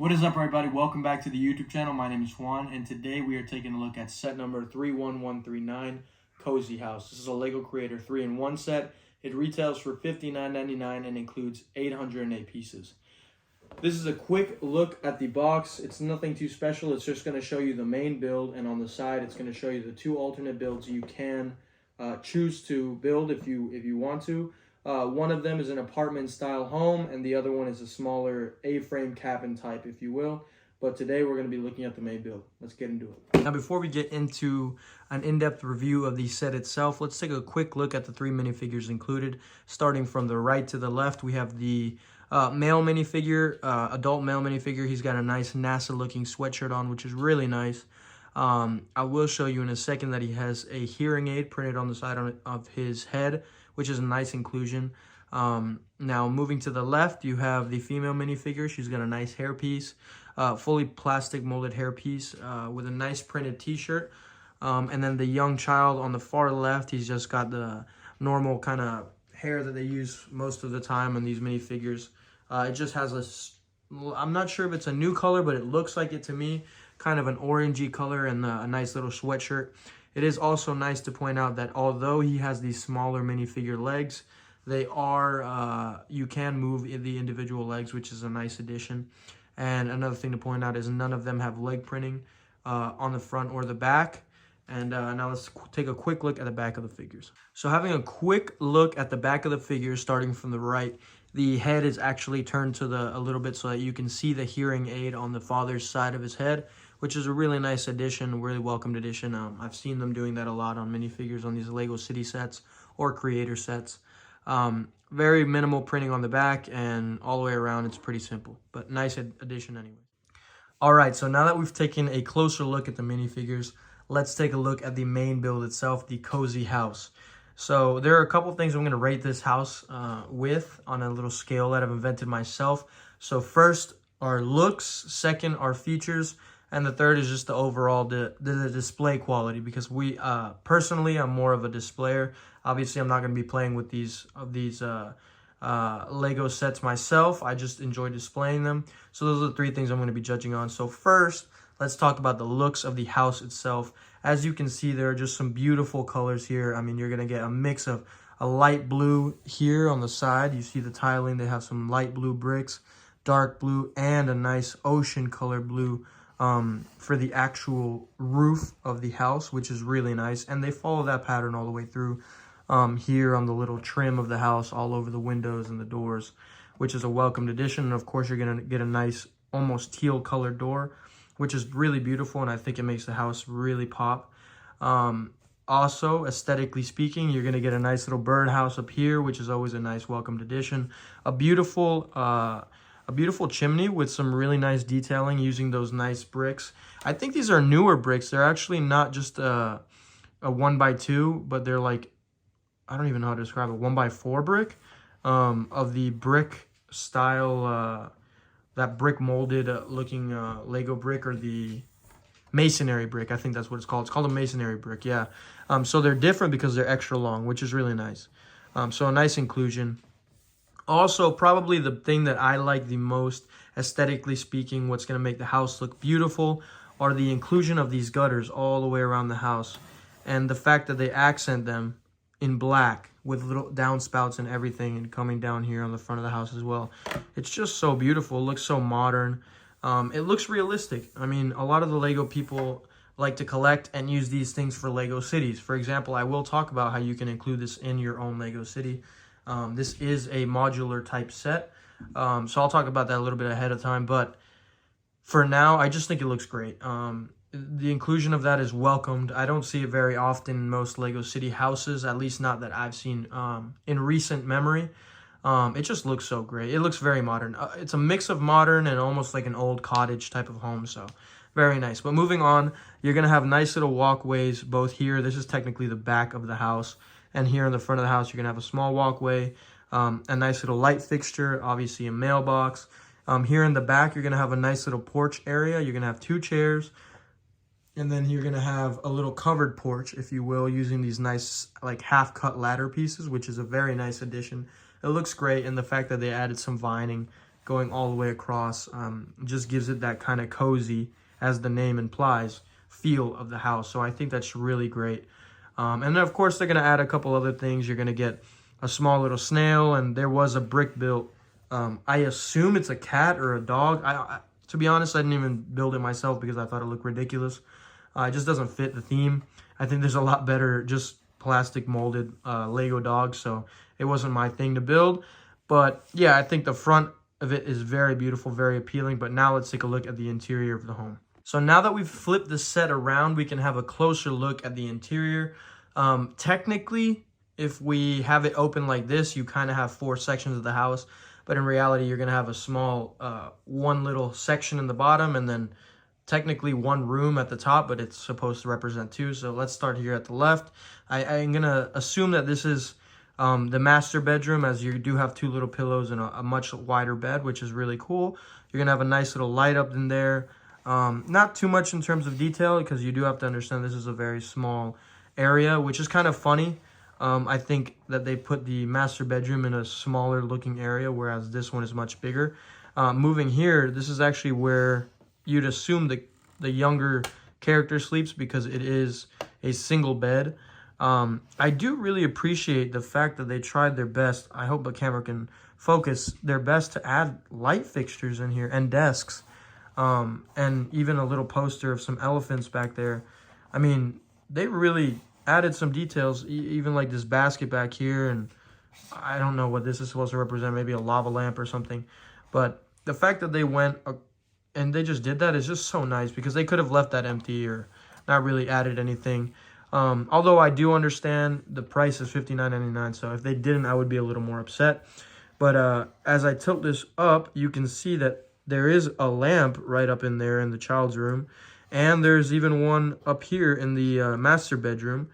What is up, everybody? Welcome back to the YouTube channel. My name is Juan, and today we are taking a look at set number 31139, Cozy House. This is a Lego Creator 3-in-1 set. It retails for $59.99 and includes 808 pieces. This is a quick look at the box. It's nothing too special. It's just going to show you the main build, and on the side, it's going to show you the two alternate builds you can choose to build if you want to. One of them is an apartment style home, and the other one is a smaller A-frame cabin type, if you will. But today we're going to be looking at the main build. Let's get into it. Now, before we get into an in-depth review of the set itself, let's take a quick look at the three minifigures included. Starting from the right to the left, we have the male minifigure, adult male minifigure. He's got a nice NASA-looking sweatshirt on, which is really nice. I will show you in a second that he has a hearing aid printed on the side of his head, which is a nice inclusion. Now, moving to the left, you have the female minifigure. She's got a nice hairpiece, fully plastic molded hairpiece with a nice printed t-shirt. And then the young child on the far left, he's just got the normal kind of hair that they use most of the time on these minifigures. It just has I'm not sure if it's a new color, but it looks like it to me, kind of an orangey color, and a nice little sweatshirt. It is also nice to point out that although he has these smaller minifigure legs, they are, you can move the individual legs, which is a nice addition. And another thing to point out is none of them have leg printing on the front or the back. And now let's take a quick look at the back of the figures. So having a quick look at the back of the figures, starting from the right, the head is actually turned to a little bit so that you can see the hearing aid on the father's side of his head, which is a really nice addition, really welcomed addition. I've seen them doing that a lot on minifigures on these Lego City sets or creator sets. Very minimal printing on the back, and all the way around it's pretty simple, but nice addition anyway. All right, so now that we've taken a closer look at the minifigures, let's take a look at the main build itself, the Cozy House. So there are a couple things I'm going to rate this house with on a little scale that I've invented myself. So first are looks, second are features, and the third is just the overall the display quality, because personally, I'm more of a displayer. Obviously, I'm not going to be playing with these Lego sets myself. I just enjoy displaying them. So those are the three things I'm going to be judging on. So first, let's talk about the looks of the house itself. As you can see, there are just some beautiful colors here. I mean, you're going to get a mix of a light blue here on the side. You see the tiling. They have some light blue bricks, dark blue, and a nice ocean color blue for the actual roof of the house, which is really nice. And they follow that pattern all the way through here on the little trim of the house, all over the windows and the doors, which is a welcomed addition. And of course, you're going to get a nice, almost teal colored door, which is really beautiful, and I think it makes the house really pop. Also, aesthetically speaking, you're going to get a nice little birdhouse up here, which is always a nice welcomed addition. A beautiful chimney with some really nice detailing using those nice bricks. I think these are newer bricks. They're actually not just a 1x2, but they're like, I don't even know how to describe it, 1x4 brick of the brick style, that brick molded looking Lego brick, or the masonry brick. I think that's what it's called. It's called a masonry brick, yeah. So they're different because they're extra long, which is really nice. So a nice inclusion. Also, probably the thing that I like the most, aesthetically speaking, what's going to make the house look beautiful, are the inclusion of these gutters all the way around the house. And the fact that they accent them in black with little downspouts and everything, and coming down here on the front of the house as well. It's just so beautiful. It looks so modern. It looks realistic. I mean, a lot of the Lego people like to collect and use these things for Lego cities. For example, I will talk about how you can include this in your own Lego city. This is a modular type set, so I'll talk about that a little bit ahead of time. But for now, I just think it looks great. The inclusion of that is welcomed. I don't see it very often in most Lego City houses, at least not that I've seen in recent memory. It just looks so great. It looks very modern. It's a mix of modern and almost like an old cottage type of home, so very nice. But moving on, you're going to have nice little walkways both here. This is technically the back of the house. And here in the front of the house, you're going to have a small walkway, a nice little light fixture, obviously a mailbox. Here in the back, you're going to have a nice little porch area. You're going to have 2 chairs. And then you're going to have a little covered porch, if you will, using these nice like half-cut ladder pieces, which is a very nice addition. It looks great, and the fact that they added some vining going all the way across. Just gives it that kind of cozy, as the name implies, feel of the house. So I think that's really great. And then of course they're going to add a couple other things. You're going to get a small little snail, and there was a brick built. I assume it's a cat or a dog. To be honest, I didn't even build it myself because I thought it looked ridiculous. It just doesn't fit the theme. I think there's a lot better just plastic molded Lego dogs, so it wasn't my thing to build. But yeah, I think the front of it is very beautiful, very appealing. But now let's take a look at the interior of the home. So now that we've flipped the set around, we can have a closer look at the interior. Technically, if we have it open like this, you kind of have 4 sections of the house. But in reality, you're going to have a small, one little section in the bottom, and then technically 1 room at the top, but it's supposed to represent 2. So let's start here at the left. I'm going to assume that this is the master bedroom, as you do have 2 little pillows and a much wider bed, which is really cool. You're going to have a nice little light up in there. Not too much in terms of detail, because you do have to understand this is a very small area, which is kind of funny. I think that they put the master bedroom in a smaller looking area, whereas this one is much bigger. Moving here, this is actually where you'd assume the younger character sleeps, because it is a single bed. I do really appreciate the fact that they tried their best. I hope the camera can focus their best to add light fixtures in here and desks. And even a little poster of some elephants back there. I mean, they really added some details, even like this basket back here, and I don't know what this is supposed to represent, maybe a lava lamp or something. But the fact that they went and they just did that is just so nice, because they could have left that empty or not really added anything. Although I do understand the price is $59.99, so if they didn't, I would be a little more upset. But as I tilt this up, you can see that there is a lamp right up in there in the child's room. And there's even one up here in the master bedroom,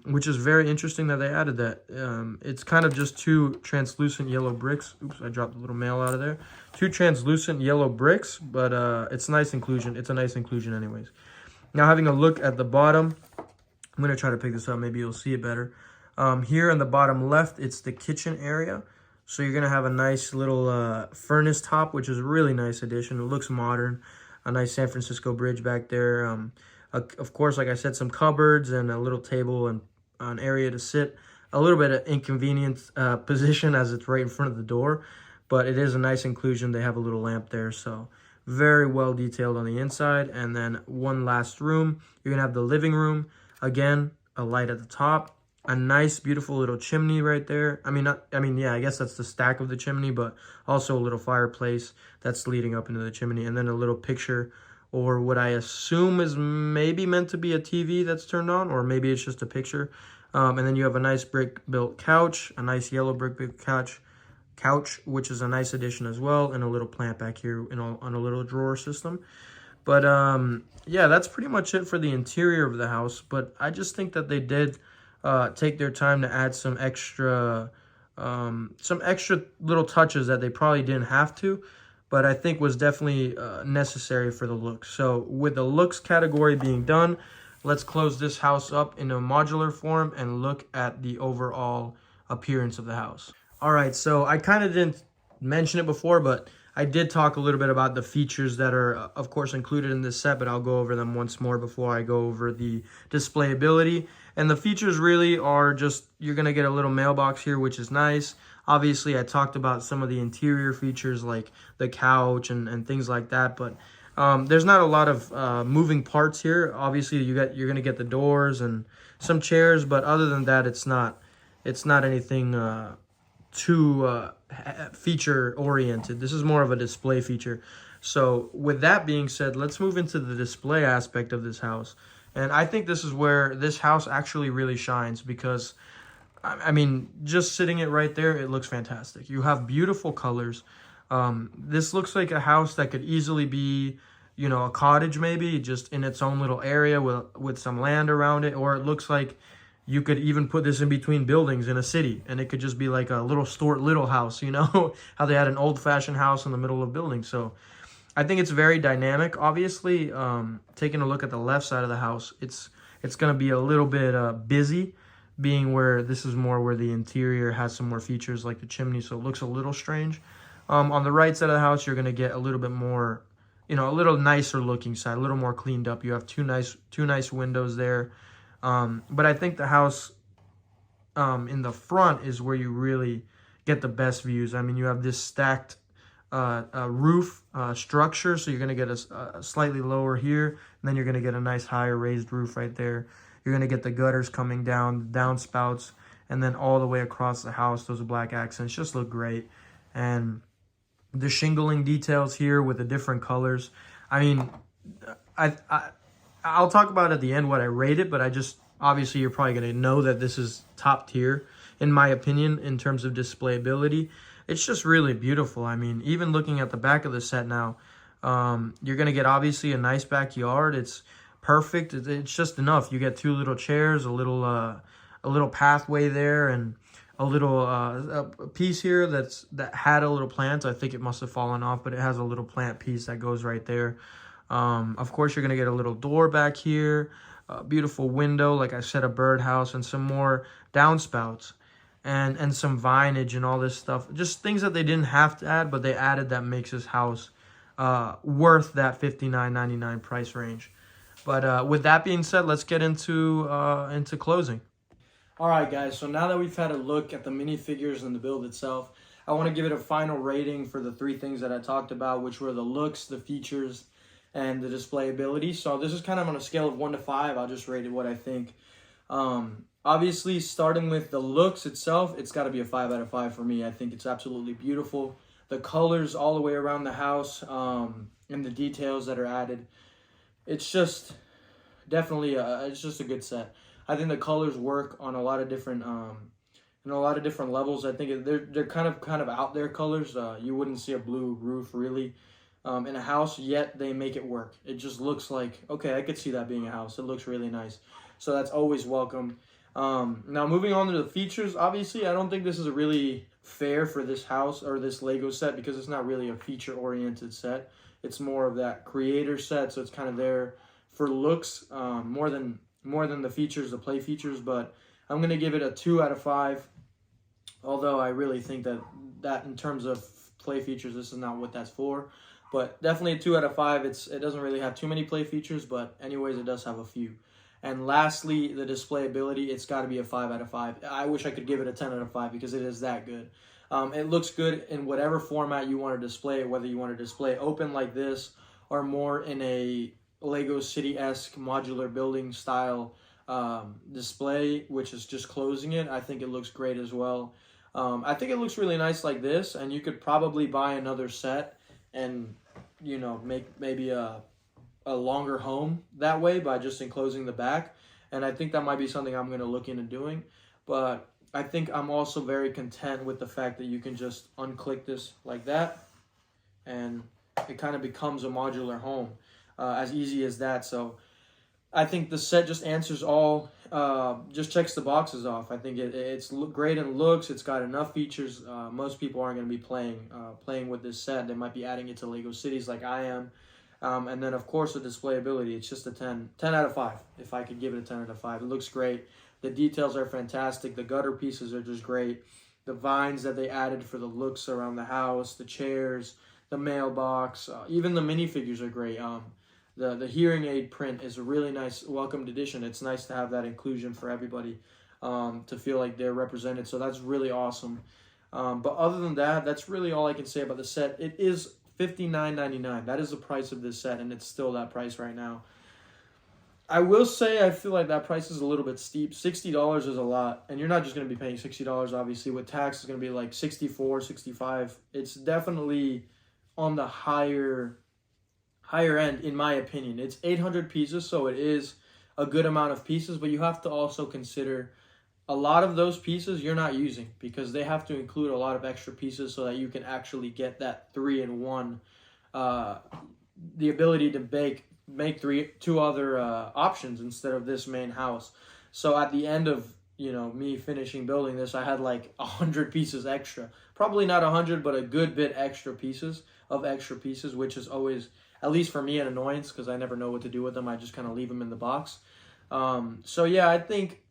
which is very interesting that they added that. It's kind of just 2 translucent yellow bricks. Oops, I dropped a little mail out of there. 2 translucent yellow bricks, but it's nice inclusion. It's a nice inclusion anyways. Now, having a look at the bottom, I'm going to try to pick this up. Maybe you'll see it better. Here on the bottom left, it's the kitchen area. So you're going to have a nice little furnace top, which is a really nice addition. It looks modern. A nice San Francisco bridge back there. Of course, like I said, some cupboards and a little table and an area to sit. A little bit of inconvenient position, as it's right in front of the door. But it is a nice inclusion. They have a little lamp there. So very well detailed on the inside. And then one last room. You're going to have the living room. Again, a light at the top. A nice, beautiful little chimney right there. Yeah, I guess that's the stack of the chimney, but also a little fireplace that's leading up into the chimney. And then a little picture, or what I assume is maybe meant to be a TV that's turned on, or maybe it's just a picture. And then you have a nice brick-built couch, a nice yellow brick-built couch, which is a nice addition as well, and a little plant back here on a little drawer system. But yeah, that's pretty much it for the interior of the house. But I just think that they did take their time to add some extra little touches that they probably didn't have to, but I think was definitely necessary for the look. So with the looks category being done, let's close this house up in a modular form and look at the overall appearance of the house. All right, so I kind of didn't mention it before, but I did talk a little bit about the features that are, of course, included in this set, but I'll go over them once more before I go over the displayability. And the features really are just, you're going to get a little mailbox here, which is nice. Obviously, I talked about some of the interior features like the couch and things like that, but there's not a lot of moving parts here. Obviously, you're going to get the doors and some chairs, but other than that, it's not anything too feature oriented. This is more of a display feature. So with that being said, let's move into the display aspect of this house. And I think this is where this house actually really shines, because I mean, just sitting it right there, it looks fantastic. You have beautiful colors. This looks like a house that could easily be, you know, a cottage maybe, just in its own little area with some land around it. Or it looks like you could even put this in between buildings in a city, and it could just be like a little Stuart Little house, you know, how they had an old-fashioned house in the middle of buildings. So I think it's very dynamic. Obviously, taking a look at the left side of the house, it's going to be a little bit busy, being where this is more where the interior has some more features like the chimney, so it looks a little strange. On the right side of the house, you're going to get a little bit more, you know, a little nicer looking side, a little more cleaned up. You have two nice windows there. But I think the house in the front is where you really get the best views. I mean, you have this stacked roof structure, so you're going to get a slightly lower here, and then you're going to get a nice higher raised roof right there. You're going to get the gutters coming down, downspouts, and then all the way across the house. Those black accents just look great. And the shingling details here with the different colors. I mean, I'll talk about at the end what I rate it, but obviously you're probably going to know that this is top tier, in my opinion, in terms of displayability. It's just really beautiful. I mean, even looking at the back of the set now, you're going to get obviously a nice backyard. It's perfect. It's just enough. You get two little chairs, a little pathway there, and a little a piece here that had a little plant. I think it must have fallen off, but it has a little plant piece that goes right there. Of course, you're going to get a little door back here, a beautiful window, like I said, a birdhouse, and some more downspouts. And some vinage and all this stuff. Just things that they didn't have to add, but they added that makes this house worth that $59.99 price range. But with that being said, let's get into closing. All right, guys. So now that we've had a look at the minifigures and the build itself, I want to give it a final rating for the three things that I talked about, which were the looks, the features, and the displayability. So this is kind of on a scale of 1 to 5. I'll just rate it what I think. Obviously, starting with the looks itself, it's got to be a 5 out of 5 for me. I think it's absolutely beautiful. The colors all the way around the house, and the details that are added, it's just definitely it's just a good set. I think the colors work on a lot of different in a lot of different levels. I think they're kind of out there colors. You wouldn't see a blue roof really in a house, yet they make it work. It just looks like, okay, I could see that being a house. It looks really nice. So that's always welcome. Now moving on to the features, obviously I don't think this is really fair for this house or this Lego set because it's not really a feature oriented set. It's more of that creator set, so it's kind of there for looks more than the features, the play features. But I'm going to give it a 2 out of 5, although I really think that in terms of play features, this is not what that's for. But definitely a 2 out of 5. It doesn't really have too many play features, but anyways, it does have a few. And lastly, the displayability, it's got to be a 5 out of 5. I wish I could give it a 10 out of 5 because it is that good. It looks good in whatever format you want to display it, whether you want to display open like this or more in a Lego City-esque modular building style display, which is just closing it. I think it looks great as well. I think it looks really nice like this, and you could probably buy another set and, you know, make maybe a longer home that way by just enclosing the back. And I think that might be something I'm going to look into doing. But I think I'm also very content with the fact that you can just unclick this like that and it kind of becomes a modular home, as easy as that. So I think the set just answers all, just checks the boxes off. I think it's great in looks. It's got enough features. Most people aren't going to be playing with this set. They might be adding it to Lego Cities like I am. And then, of course, the displayability, it's just a 10 out of 5, if I could give it a 10 out of 5. It looks great. The details are fantastic. The gutter pieces are just great. The vines that they added for the looks around the house, the chairs, the mailbox, even the minifigures are great. The hearing aid print is a really nice welcomed addition. It's nice to have that inclusion for everybody to feel like they're represented. So that's really awesome. But other than that, that's really all I can say about the set. It is $59.99. That is the price of this set, and it's still that price right now. I will say I feel like that price is a little bit steep. $60 is a lot, and you're not just going to be paying $60, obviously. With tax, it's going to be like $64, $65. It's definitely on the higher end, in my opinion. It's 800 pieces, so it is a good amount of pieces, but you have to also consider a lot of those pieces you're not using because they have to include a lot of extra pieces so that you can actually get that 3-in-1, the ability to make two other options instead of this main house. So at the end of, you know, me finishing building this, I had like 100 pieces extra. Probably not 100, but a good bit extra pieces, which is always, at least for me, an annoyance because I never know what to do with them. I just kind of leave them in the box. So yeah, I think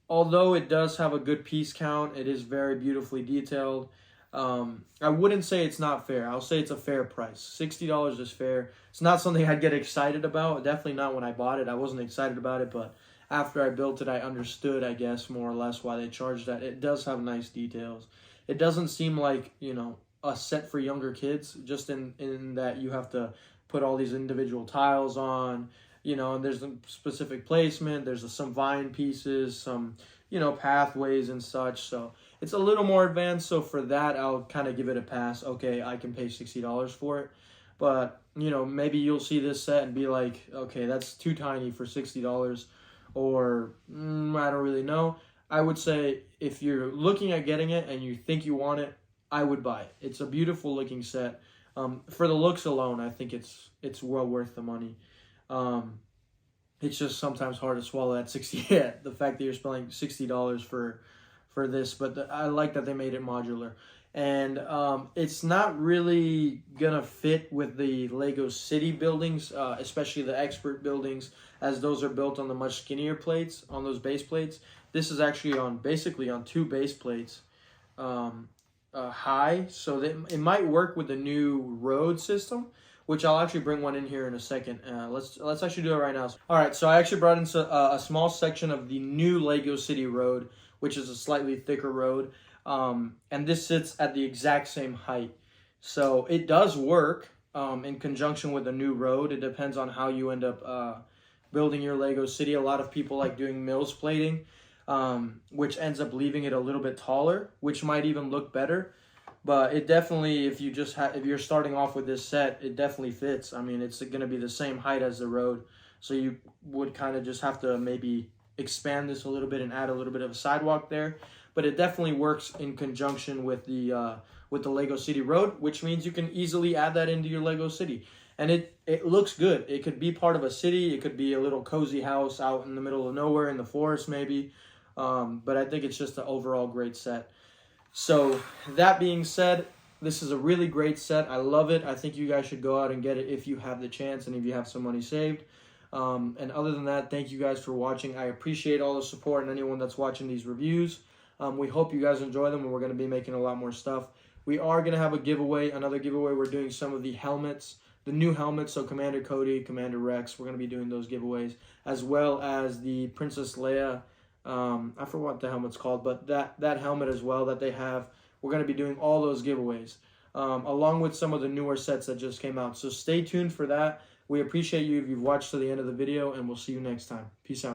although it does have a good piece count, it is very beautifully detailed. I wouldn't say it's not fair. I'll say it's a fair price. $60 is fair. It's not something I'd get excited about. Definitely not when I bought it. I wasn't excited about it, but after I built it, I understood, I guess, more or less why they charged that. It does have nice details. It doesn't seem like, you know, a set for younger kids, just in that you have to put all these individual tiles on, you know, and there's a specific placement. There's some vine pieces, some, you know, pathways and such. So it's a little more advanced. So for that, I'll kind of give it a pass. Okay, I can pay $60 for it. But, you know, maybe you'll see this set and be like, okay, that's too tiny for $60. Or I don't really know. I would say if you're looking at getting it and you think you want it, I would buy it. It's a beautiful looking set. For the looks alone, I think it's well worth the money. It's just sometimes hard to swallow that 60. Yeah, the fact that you're spending $60 for this, but I like that they made it modular. And it's not really gonna fit with the Lego City buildings, especially the expert buildings, as those are built on the much skinnier plates, on those base plates. This is actually basically on 2 base plates, high, so that it might work with the new road system, which I'll actually bring one in here in a second. Let's actually do it right now. All right, so I actually brought in a small section of the new Lego City road, which is a slightly thicker road. And this sits at the exact same height. So it does work in conjunction with the new road. It depends on how you end up building your Lego City. A lot of people like doing mills plating, which ends up leaving it a little bit taller, which might even look better. But it definitely, if you're starting off with this set, it definitely fits. I mean, it's going to be the same height as the road. So you would kind of just have to maybe expand this a little bit and add a little bit of a sidewalk there. But it definitely works in conjunction with the Lego City road, which means you can easily add that into your Lego City. And it looks good. It could be part of a city. It could be a little cozy house out in the middle of nowhere in the forest maybe. But I think it's just an overall great set. So that being said, this is a really great set. I love it. I think you guys should go out and get it if you have the chance and if you have some money saved. And other than that, thank you guys for watching. I appreciate all the support and anyone that's watching these reviews. We hope you guys enjoy them, and we're going to be making a lot more stuff. We are going to have a giveaway, another giveaway. We're doing some of the helmets, the new helmets, so Commander Cody, Commander Rex, we're going to be doing those giveaways, as well as the Princess Leia, I forgot what the helmet's called, but that helmet as well that they have, we're going to be doing all those giveaways, along with some of the newer sets that just came out. So stay tuned for that. We appreciate you if you've watched to the end of the video, and we'll see you next time. Peace out.